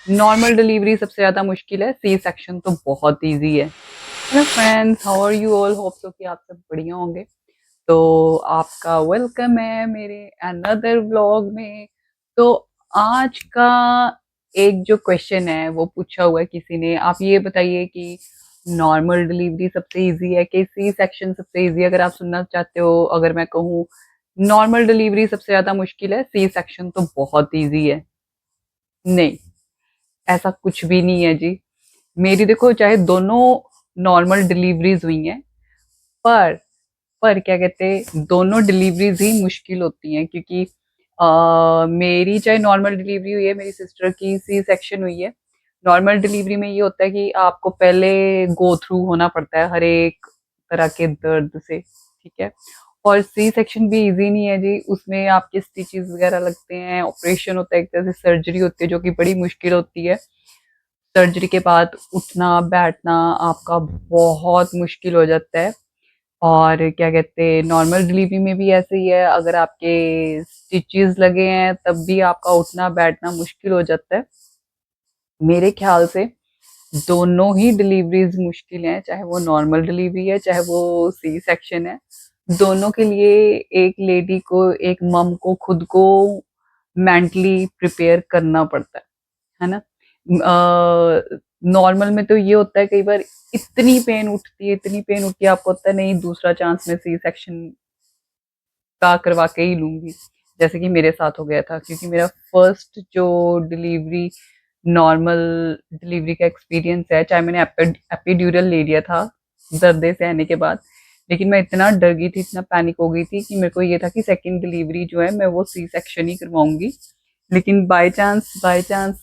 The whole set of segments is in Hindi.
नॉर्मल डिलीवरी सबसे ज़्यादा मुश्किल है, सी सेक्शन तो बहुत ईज़ी है। Hello friends, how are you all? Hope so कि आप सब बढ़िया होंगे। तो आपका वेलकम है मेरे अनदर व्लॉग में। तो आज का एक जो क्वेश्चन है वो पूछा हुआ है किसी ने, आप ये बताइए कि नॉर्मल डिलीवरी सबसे ईज़ी है कि सी सेक्शन सबसे ईज़ी है? अगर आप सुनना चाहते हो, अगर मैं कहूँ नॉर्मल डिलीवरी सबसे ज़्यादा मुश्किल है, सी सेक्शन तो बहुत ईज़ी है। नहीं, ऐसा कुछ भी नहीं है जी। मेरी देखो चाहे दोनों नॉर्मल डिलीवरीज़ हुई हैं, पर क्या कहते हैं, दोनों डिलीवरीज़ ही मुश्किल होती हैं क्योंकि मेरी चाहे नॉर्मल डिलीवरी हुई है, मेरी सिस्टर की सी सेक्शन हुई है। नॉर्मल डिलीवरी में ये होता है कि आपको पहले गो थ्रू होना पड़ता है हर एक तरह के दर्द से, ठीक है? और सी सेक्शन भी ईज़ी नहीं है जी, उसमें आपके स्टिचेज़ वगैरह लगते हैं, ऑपरेशन होता है, एक तरह से सर्जरी होती है जो कि बड़ी मुश्किल होती है। सर्जरी के बाद उठना बैठना आपका बहुत मुश्किल हो जाता है। और क्या कहते हैं, नॉर्मल डिलीवरी में भी ऐसे ही है, अगर आपके स्टिचेस लगे हैं तब भी आपका उठना बैठना मुश्किल हो जाता है। मेरे ख्याल से दोनों ही डिलीवरीज मुश्किल हैं, चाहे वो नॉर्मल डिलीवरी है चाहे वो सी सेक्शन है। दोनों के लिए एक लेडी को, एक मम को खुद को मेंटली प्रिपेयर करना पड़ता है ना? नॉर्मल में तो ये होता है, कई बार इतनी पेन उठती है, इतनी पेन उठती है, आपको होता है नहीं दूसरा चांस मैं सी सेक्शन का करवा के ही लूंगी, जैसे कि मेरे साथ हो गया था क्योंकि मेरा फर्स्ट जो डिलीवरी नॉर्मल डिलीवरी का एक्सपीरियंस है, चाहे मैंने एपिड्यूरल ले लिया था दर्द सहने के बाद, लेकिन मैं इतना डर गई थी, इतना पैनिक हो गई थी कि मेरे को ये था कि सेकंड डिलीवरी जो है मैं वो सी सेक्शन ही करवाऊंगी। लेकिन बाय चांस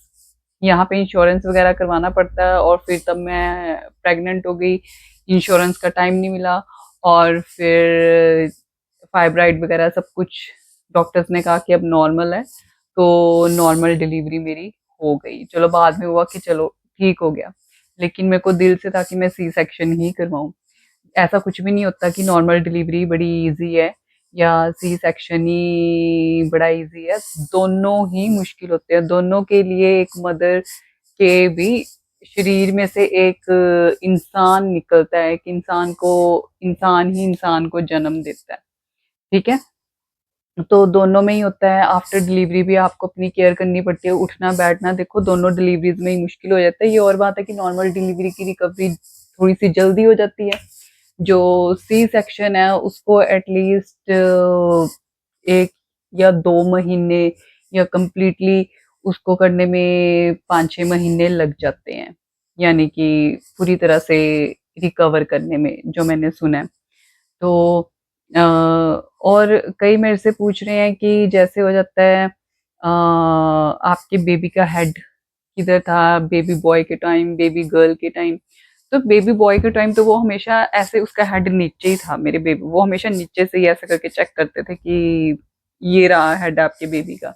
यहाँ पे इंश्योरेंस वगैरह करवाना पड़ता है और फिर तब मैं प्रेग्नेंट हो गई, इंश्योरेंस का टाइम नहीं मिला और फिर फाइब्राइड वगैरह सब कुछ डॉक्टर्स ने कहा कि अब नॉर्मल है, तो नॉर्मल डिलीवरी मेरी हो गई। चलो बाद में हुआ कि चलो ठीक हो गया, लेकिन मेरे को दिल से था कि मैं सी सेक्शन ही करवाऊँ। ऐसा कुछ भी नहीं होता कि नॉर्मल डिलीवरी बड़ी इजी है या सी सेक्शन ही बड़ा इजी है। दोनों ही मुश्किल होते हैं, दोनों के लिए एक मदर के भी शरीर में से एक इंसान निकलता है, एक इंसान ही इंसान को जन्म देता है, ठीक है? तो दोनों में ही होता है। आफ्टर डिलीवरी भी आपको अपनी केयर करनी पड़ती है, उठना बैठना देखो दोनों डिलीवरीज में ही मुश्किल हो जाता है। ये और बात है कि नॉर्मल डिलीवरी की रिकवरी थोड़ी सी जल्दी हो जाती है, जो सी सेक्शन है उसको एटलीस्ट 1 या 2 महीने या कम्प्लीटली उसको करने में 5-6 महीने लग जाते हैं, यानी कि पूरी तरह से रिकवर करने में, जो मैंने सुना है। तो और कई मेरे से पूछ रहे हैं कि जैसे हो जाता है आपके बेबी का हेड किधर था, बेबी बॉय के टाइम, बेबी गर्ल के टाइम? तो बेबी बॉय के टाइम तो वो हमेशा ऐसे उसका हेड नीचे ही था, मेरे बेबी वो हमेशा नीचे से ही ऐसा करके चेक करते थे कि ये रहा हेड आपके बेबी का।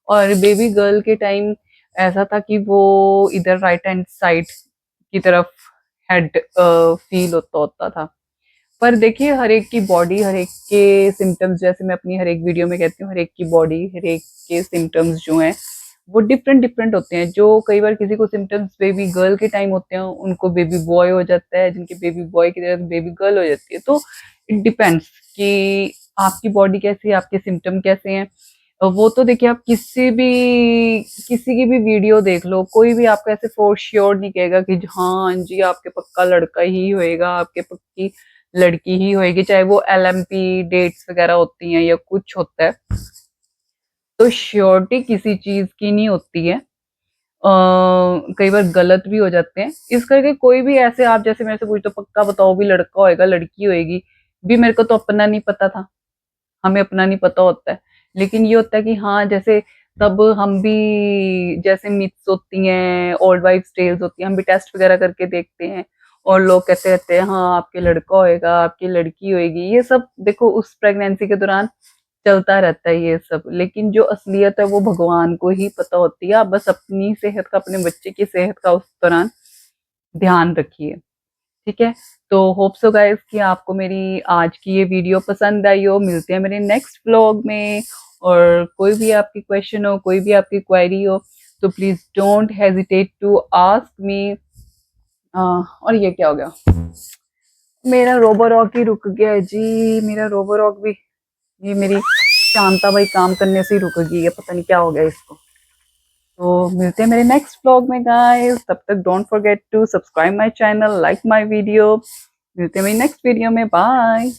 और बेबी गर्ल के टाइम ऐसा था कि वो इधर राइट हैंड साइड की तरफ हेड फील होता होता था। पर देखिए हर एक की बॉडी, हर एक के सिम्टम्स, जैसे मैं अपनी हर एक वीडियो में कहती हूँ, हर एक की बॉडी, हर एक के सिम्टम्स जो हैं वो डिफरेंट डिफरेंट होते हैं। जो कई बार किसी को सिम्टम्स बेबी गर्ल के टाइम होते हैं उनको बेबी बॉय हो जाता है, जिनके बेबी बॉय की तरह बेबी गर्ल हो जाती है। तो इट डिपेंड्स कि आपकी बॉडी कैसी है, आपके सिम्टम कैसे हैं। वो तो देखिए आप किसी की भी वीडियो देख लो, कोई भी आपको ऐसे फोर श्योर नहीं कहेगा कि हाँ जी आपके पक्का लड़का ही होएगा, आपके पक्की लड़की ही होएगी, चाहे वो एलएमपी डेट्स वगैरह होती हैं या कुछ होता है। तो श्योरिटी किसी चीज की नहीं होती है, कई बार गलत भी हो जाते हैं। इस करके कोई भी ऐसे, आप जैसे मेरे से पूछते हो पक्का बताओ भी लड़का होएगा लड़की होएगी, भी मेरे को तो अपना नहीं पता था, हमें अपना नहीं पता होता है। लेकिन ये होता है कि हाँ जैसे तब हम भी, जैसे मिथ्स होती हैं, ओल्ड वाइफ्स टेल्स होती हैं, हम भी टेस्ट वगैरह करके देखते हैं और लोग कहते रहते हैं हाँ आपके लड़का होएगा आपकी लड़की होएगी। ये सब देखो उस प्रेगनेंसी के दौरान चलता रहता है ये सब, लेकिन जो असलियत है वो भगवान को ही पता होती है। आप बस अपनी सेहत का, अपने बच्चे की सेहत का उस दौरान ध्यान रखिए, ठीक है? तो होप सो गाइस कि आपको मेरी आज की ये वीडियो पसंद आई हो। मिलते हैं मेरे नेक्स्ट व्लॉग में, और कोई भी आपकी क्वेश्चन हो, कोई भी आपकी क्वेरी हो so please don't hesitate to ask me. और ये क्या हो गया, मेरा रोबोरॉक ही रुक गया है जी, मेरा रोबोरॉक भी, ये मेरी शांता भाई काम करने से ही रुक गई है, पता नहीं क्या हो गया इसको। तो मिलते हैं मेरे नेक्स्ट व्लॉग में गाइस, तब तक don't forget to subscribe my channel, like my video. मिलते हैं मेरी नेक्स्ट वीडियो में, बाय।